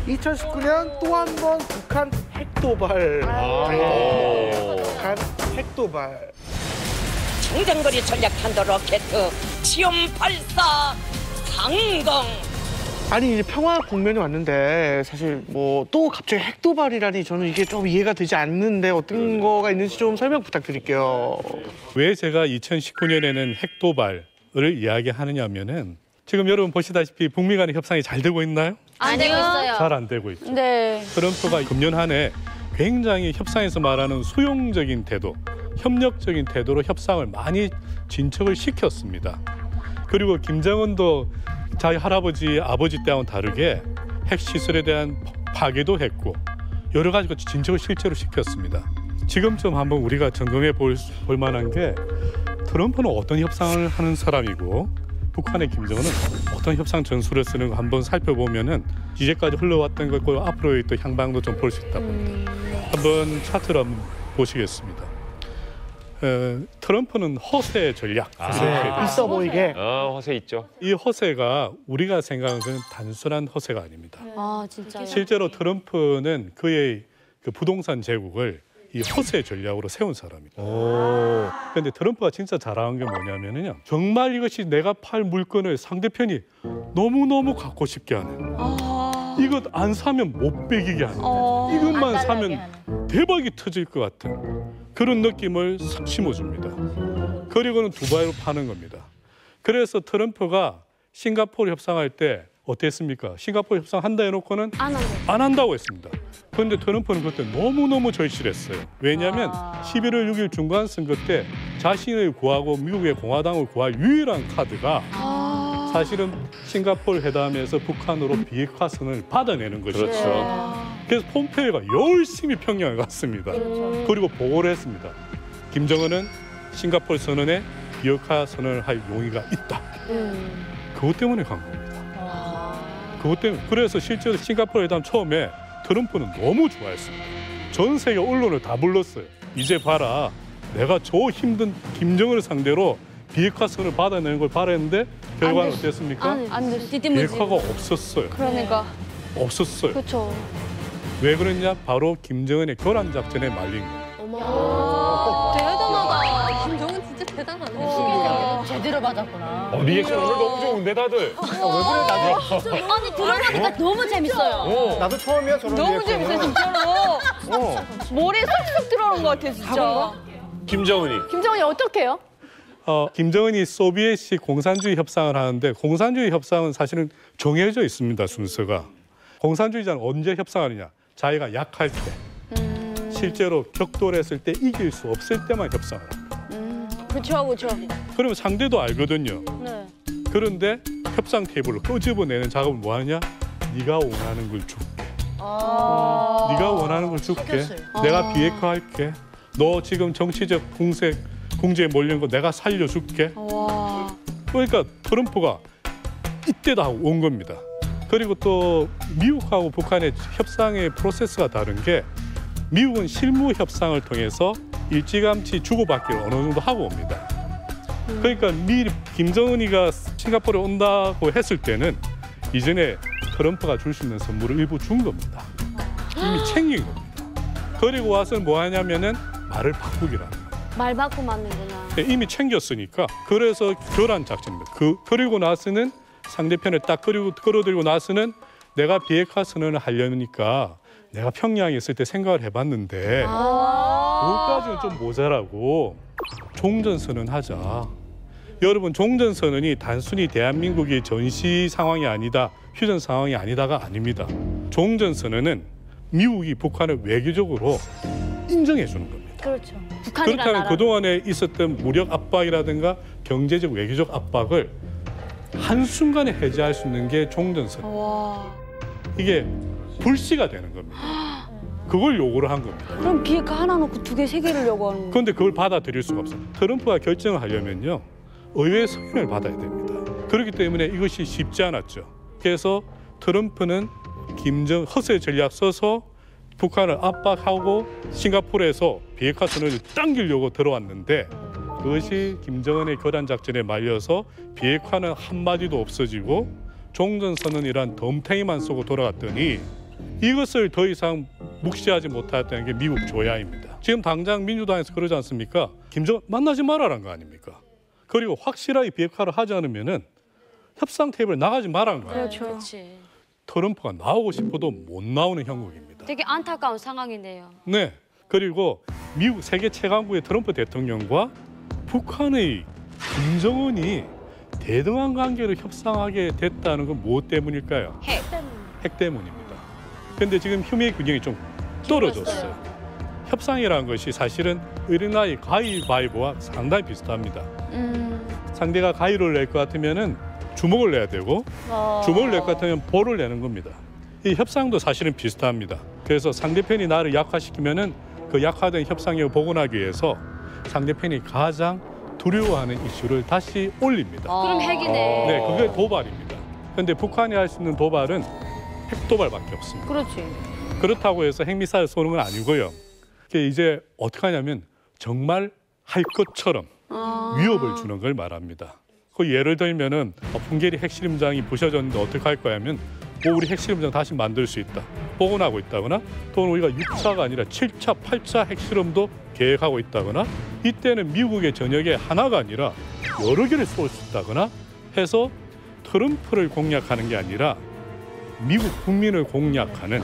2019년 또 한 번 북한 핵도발. 북한 핵도발. 장장거리 전략탄도 로켓 지엄 발사 상공. 아니 이제 평화 국면이 왔는데 사실 뭐 또 갑자기 핵도발이라니 저는 이게 좀 이해가 되지 않는데 어떤 거가 있는지 좀 설명 부탁드릴게요. 왜 제가 2019년에는 핵도발을 이야기하느냐면은 지금 여러분 보시다시피 북미 간의 협상이 잘 되고 있나요? 안 되고 있어요. 잘 안 되고 있죠. 네. 트럼프가 금년 한 해 굉장히 협상에서 말하는 수용적인 태도, 협력적인 태도로 협상을 많이 진척을 시켰습니다. 그리고 김정은도 자기 할아버지, 아버지 때와는 다르게 핵시설에 대한 파괴도 했고 여러 가지 진척을 실제로 시켰습니다. 지금쯤 한번 우리가 점검해 볼 만한 게 트럼프는 어떤 협상을 하는 사람이고 북한의 김정은은 어떤 협상 전술을 쓰는 거 한번 살펴보면은 이제까지 흘러왔던 것과 앞으로의 또 향방도 좀 볼 수 있다 봅니다. 한번 차트를 한번 보시겠습니다. 트럼프는 허세 전략. 있어 보이게. 허세 있죠. 이 허세가 우리가 생각하는 단순한 허세가 아닙니다. 아 진짜. 실제로 트럼프는 그의 그 부동산 제국을 이 허세 전략으로 세운 사람입니다. 그런데 트럼프가 진짜 잘하는 게 뭐냐면요. 정말 이것이 내가 팔 물건을 상대편이 너무너무 갖고 싶게 하는. 이것 안 사면 못 배기게 하는. 이것만 사면 대박이 터질 것 같은 그런 느낌을 싹 심어줍니다. 그리고는 두바이로 파는 겁니다. 그래서 트럼프가 싱가포르 협상할 때 어땠습니까? 싱가포르 협상 한다 해놓고는 안 한다고 했습니다. 그런데 트럼프는 그때 너무너무 절실했어요. 왜냐하면 11월 6일 중간선거 때 자신을 구하고 미국의 공화당을 구할 유일한 카드가 사실은 싱가포르 회담에서 북한으로 비핵화선을 받아내는 것이죠. 그렇죠. 그래서 폼페이오가 열심히 평양에 갔습니다. 그리고 보고를 했습니다. 김정은은 싱가포르 선언에 비핵화 선언을 할 용의가 있다. 그것 때문에 간 겁니다. 그것 때문에. 그래서 실제로 싱가포르 회담 처음에 트럼프는 너무 좋아했습니다. 전 세계 언론을 다 불렀어요. 이제 봐라. 내가 저 힘든 김정은을 상대로 비핵화선을 받아내는 걸 바랬는데 결과는 어땠습니까? 안 됐어. 비핵화가 없었어요. 그러니까. 없었어요. 그렇죠. 왜 그랬냐? 바로 김정은의 교란 작전에 말린 거예요. 대단하다. 김정은 진짜 대단하네. 제대로 맞았구나. 리액션 오늘 너무 좋은데 다들. 왜 그래 나도? 아니 들어보니까 너무 재밌어요. 나도 처음이야 저런 너무 리액션은. 재밌어 진짜로. 머리에 쏙쏙 들어오는 것 같아 진짜. 김정은이. 김정은이 어떻게 해요? 김정은이 소비에트 공산주의 협상을 하는데 공산주의 협상은 사실은 정해져 있습니다. 순서가. 공산주의자는 언제 협상하느냐. 자기가 약할 때. 실제로 격돌했을 때 이길 수 없을 때만 협상을 합니다. 그렇죠. 그러면 상대도 알거든요. 네. 그런데 협상 테이블을 끄집어내는 작업을 뭐 하냐? 네가 원하는 걸 줄게. 네가 원하는 걸 줄게. 내가 비핵화할게. 너 지금 정치적 궁지에 몰리는 거 내가 살려줄게. 그러니까 트럼프가 이때다 하고 온 겁니다. 그리고 또 미국하고 북한의 협상의 프로세스가 다른 게 미국은 실무 협상을 통해서 일찌감치 주고받기를 어느 정도 하고 옵니다. 그러니까 김정은이가 싱가포르에 온다고 했을 때는 이전에 트럼프가 줄 수 있는 선물을 일부 준 겁니다. 이미 챙긴 겁니다. 그리고 와서 뭐 하냐면은 말을 바꾸기라는 거예요. 말 바꾸면 맞는구나. 이미 챙겼으니까. 그래서 교란 작전입니다. 그리고 나서는 상대편을 딱 끌어들이고 나서는 내가 비핵화 선언을 하려니까 내가 평양에 있을 때 생각을 해봤는데 그것까지는 좀 모자라고 종전선언 하자. 여러분 종전선언이 단순히 대한민국이 전시 상황이 아니다, 휴전 상황이 아니다가 아닙니다. 종전선언은 미국이 북한을 외교적으로 인정해 주는 겁니다. 그렇죠. 그렇다면 그동안에 있었던 무력 압박이라든가 경제적 외교적 압박을 한순간에 해제할 수 있는 게 종전선언. 이게 불씨가 되는 겁니다. 그걸 요구를 한 겁니다. 그럼 비핵화 하나 놓고 두 개, 세 개를 요구하는 거예요? 그런데 그걸 받아들일 수가 없어요. 트럼프가 결정을 하려면요. 의회의 승인을 받아야 됩니다. 그렇기 때문에 이것이 쉽지 않았죠. 그래서 트럼프는 허세 전략 써서 북한을 압박하고 싱가포르에서 비핵화 선언을 당기려고 들어왔는데 그것이 김정은의 교란 작전에 말려서 비핵화는 한마디도 없어지고 종전선언이란 덤탱이만 쏘고 돌아갔더니 이것을 더 이상 묵시하지 못했다는 게 미국 조야입니다. 지금 당장 민주당에서 그러지 않습니까? 김정은 만나지 말아라는 거 아닙니까? 그리고 확실하게 비핵화를 하지 않으면은 협상 테이블에 나가지 말라는 거예요. 그렇지. 트럼프가 나오고 싶어도 못 나오는 형국입니다. 되게 안타까운 상황이네요. 네. 그리고 미국 세계 최강국의 트럼프 대통령과 북한의 김정은이 대등한 관계를 협상하게 됐다는 건 무엇 때문일까요? 핵 때문입니다. 그런데 지금 휴미 균형이 좀 떨어졌어요. 협상이라는 것이 사실은 어린아이 가위바위보와 상당히 비슷합니다. 상대가 가위를 낼 것 같으면은 주먹을 내야 되고 주먹을 낼 것 같으면 볼을 내는 겁니다. 이 협상도 사실은 비슷합니다. 그래서 상대편이 나를 약화시키면은 그 약화된 협상력을 복원하기 위해서 상대편이 가장 두려워하는 이슈를 다시 올립니다. 그럼 핵이네. 네, 그게 도발입니다. 그런데 북한이 할 수 있는 도발은 핵도발밖에 없습니다. 그렇지. 그렇다고 해서 핵미사일 쏘는 건 아니고요. 이게 이제 어떻게 하냐면 정말 할 것처럼 위협을 주는 걸 말합니다. 그 예를 들면은 풍계리 핵실험장이 부셔졌는데 어떻게 할 거냐면 뭐 우리 핵실험장 다시 만들 수 있다. 복원하고 있다거나 또는 우리가 6차가 아니라 7차, 8차 핵실험도 계획하고 있다거나 이때는 미국의 전역에 하나가 아니라 여러 개를 쏠 수 있다거나 해서 트럼프를 공략하는 게 아니라 미국 국민을 공략하는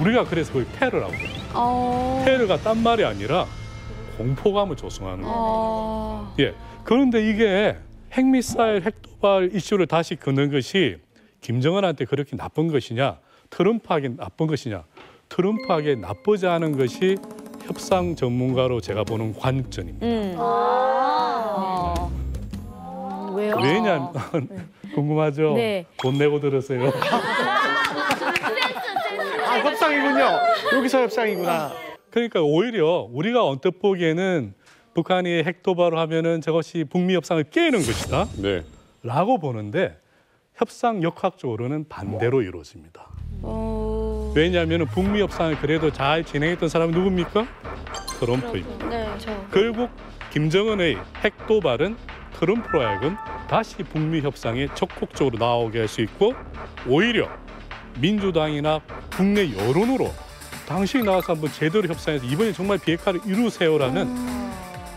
우리가 그래서 그걸 테러라고 합니다. 테러가 딴 말이 아니라 공포감을 조성하는 겁니다. 예. 그런데 이게 핵미사일 핵도발 이슈를 다시 거는 것이 김정은한테 그렇게 나쁜 것이냐 트럼프에게 나쁜 것이냐 트럼프에게 나쁘지 않은 것이 협상 전문가로 제가 보는 관점입니다. 왜요? 왜냐하면 궁금하죠? 네. 돈 내고 들으세요. 아, 협상이군요. 여기서 협상이구나. 그러니까 오히려 우리가 언뜻 보기에는 북한이 핵도발을 하면은 저것이 북미 협상을 깨는 것이다 네. 라고 보는데 협상 역학적으로는 반대로 이루어집니다. 왜냐하면 북미 협상을 그래도 잘 진행했던 사람이 누굽니까? 트럼프입니다. 네, 결국 김정은의 핵도발은 트럼프로 하여금 다시 북미 협상에 적극적으로 나오게 할 수 있고 오히려 민주당이나 국내 여론으로 당신이 나와서 한번 제대로 협상해서 이번에 정말 비핵화를 이루세요라는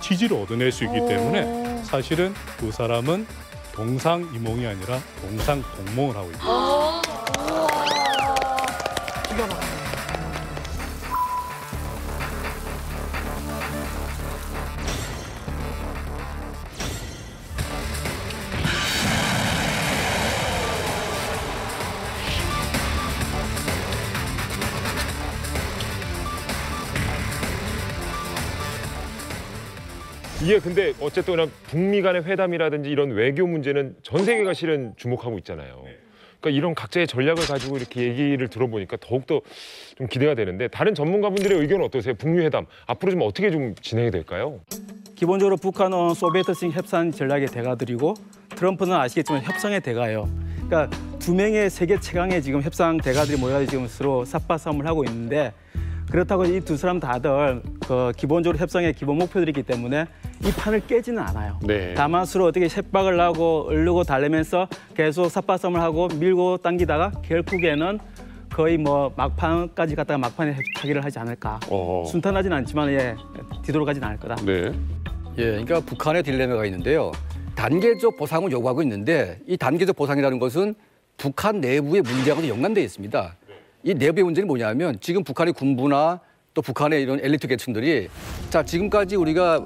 지지를 얻어낼 수 있기 때문에 사실은 두 사람은 동상이몽이 아니라 동상동몽을 하고 있습니다. 이게 근데 어쨌든 그냥 북미 간의 회담이라든지 이런 외교 문제는 전 세계가 실은 주목하고 있잖아요. 그러니까 이런 각자의 전략을 가지고 이렇게 얘기를 들어보니까 더욱더 좀 기대가 되는데 다른 전문가분들의 의견은 어떠세요? 북미 회담 앞으로 좀 어떻게 좀 진행이 될까요? 기본적으로 북한은 소비에트식 협상 전략의 대가들이고 트럼프는 아시겠지만 협상의 대가예요. 그러니까 두 명의 세계 최강의 지금 협상 대가들이 모여서 지금 서로 삿바싸움을 하고 있는데 그렇다고 이 두 사람 다들 그 기본적으로 협상의 기본 목표들이 있기 때문에 이 판을 깨지는 않아요. 네. 다만 서로 어떻게 협박을 하고 얼르고 달래면서 계속 삿바싸움을 하고 밀고 당기다가 결국에는 거의 뭐 막판까지 갔다가 막판에 타기를 하지 않을까. 순탄하진 않지만 예, 뒤돌아가진 않을 거다. 네. 예, 그러니까 북한의 딜레마가 있는데요. 단계적 보상을 요구하고 있는데 이 단계적 보상이라는 것은 북한 내부의 문제하고도 연관되어 있습니다. 이 내부의 문제는 뭐냐면 지금 북한의 군부나 또 북한의 이런 엘리트 계층들이 자 지금까지 우리가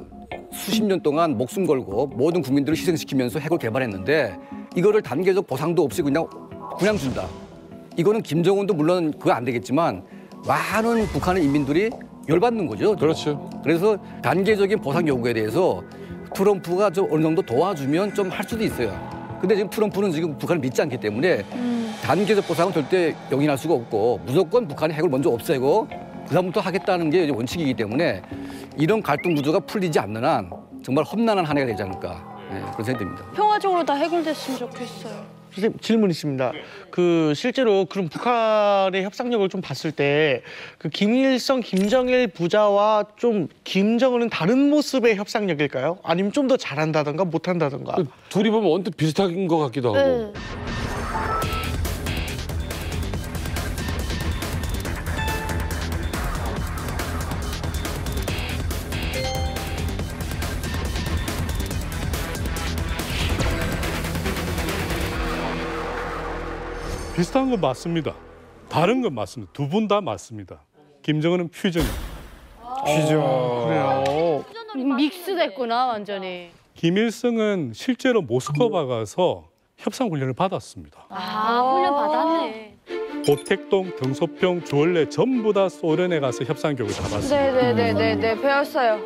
수십 년 동안 목숨 걸고 모든 국민들을 희생시키면서 핵을 개발했는데 이거를 단계적 보상도 없이 그냥 준다. 이거는 김정은도 물론 그거 안 되겠지만 많은 북한의 인민들이 열받는 거죠. 그렇죠. 그래서 단계적인 보상 요구에 대해서 트럼프가 좀 어느 정도 도와주면 좀 할 수도 있어요. 근데 지금 트럼프는 지금 북한을 믿지 않기 때문에 단계적 보상은 절대 용인할 수가 없고 무조건 북한의 핵을 먼저 없애고 그다음부터 하겠다는 게 원칙이기 때문에 이런 갈등 구조가 풀리지 않는 한 정말 험난한 한 해가 되지 않을까 그런 생각이 듭니다. 평화적으로 다 해결됐으면 좋겠어요. 선생님 질문 있습니다. 그 실제로 그럼 북한의 협상력을 좀 봤을 때 그 김일성, 김정일 부자와 좀 김정은은 다른 모습의 협상력일까요? 아니면 좀 더 잘한다던가 못한다던가? 둘이 보면 언뜻 비슷한 것 같기도 하고. 비슷한 건 맞습니다. 다른 건 맞습니다. 두 분 다 맞습니다. 김정은은 퓨전입니다. 그래요. 믹스됐구나 완전히. 김일성은 실제로 모스크바 가서 협상 훈련을 받았습니다. 훈련 받았네. 고택동, 등소평, 주얼레 전부 다 소련에 가서 협상 교육을 다 받았습니다. 네네네네 배웠어요.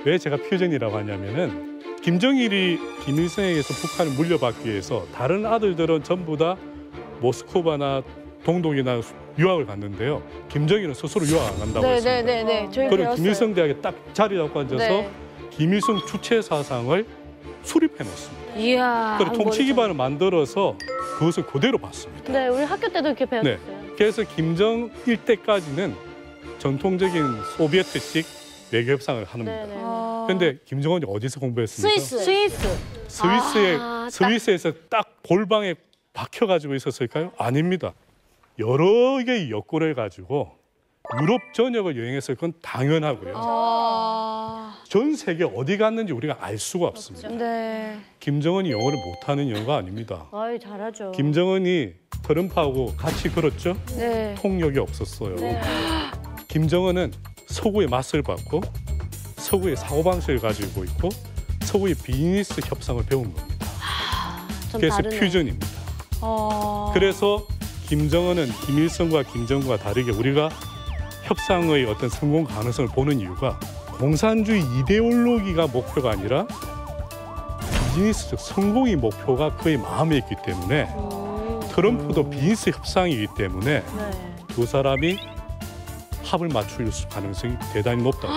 왜 제가 퓨전이라고 하냐면은 김정일이 김일성에게서 북한을 물려받기 위해서 다른 아들들은 전부 다 모스크바나 동독이나 유학을 갔는데요. 김정일은 스스로 유학 안 간다고 했습니다. 네네네네 저희 그리고 배웠어요. 김일성 대학에 딱 자리 잡고 앉아서 네. 김일성 주체 사상을 수립해 놓습니다. 이야. 그리고 통치 기반을 만들어서 그것을 그대로 봤습니다. 네 우리 학교 때도 이렇게 배웠어요. 그래서 김정일 때까지는 전통적인 소비에트식 외교 협상을 하는 겁니다. 네네. 그런데 김정은이 어디서 공부했습니까? 스위스. 스위스에서 딱 골방에 박혀가지고 있었을까요? 아닙니다. 여러 개의 여권을 가지고 유럽 전역을 여행했을 건 당연하고요. 전 세계 어디 갔는지 우리가 알 수가 없습니다. 네. 김정은이 영어를 못하는 영어가 아닙니다. 아이 잘하죠. 김정은이 트럼프하고 같이 걸었죠? 네. 통역이 없었어요. 김정은은 서구의 맛을 봤고 서구의 사고방식을 가지고 있고 서구의 비즈니스 협상을 배운 겁니다. 좀 그래서 다르네. 퓨전입니다. 그래서 김정은은 김일성과 김정은과 다르게 우리가 협상의 어떤 성공 가능성을 보는 이유가 공산주의 이데올로기가 목표가 아니라 비즈니스적 성공이 목표가 그의 마음에 있기 때문에 트럼프도 비즈니스 협상이기 때문에 네. 두 사람이 합을 맞출 가능성이 대단히 높다.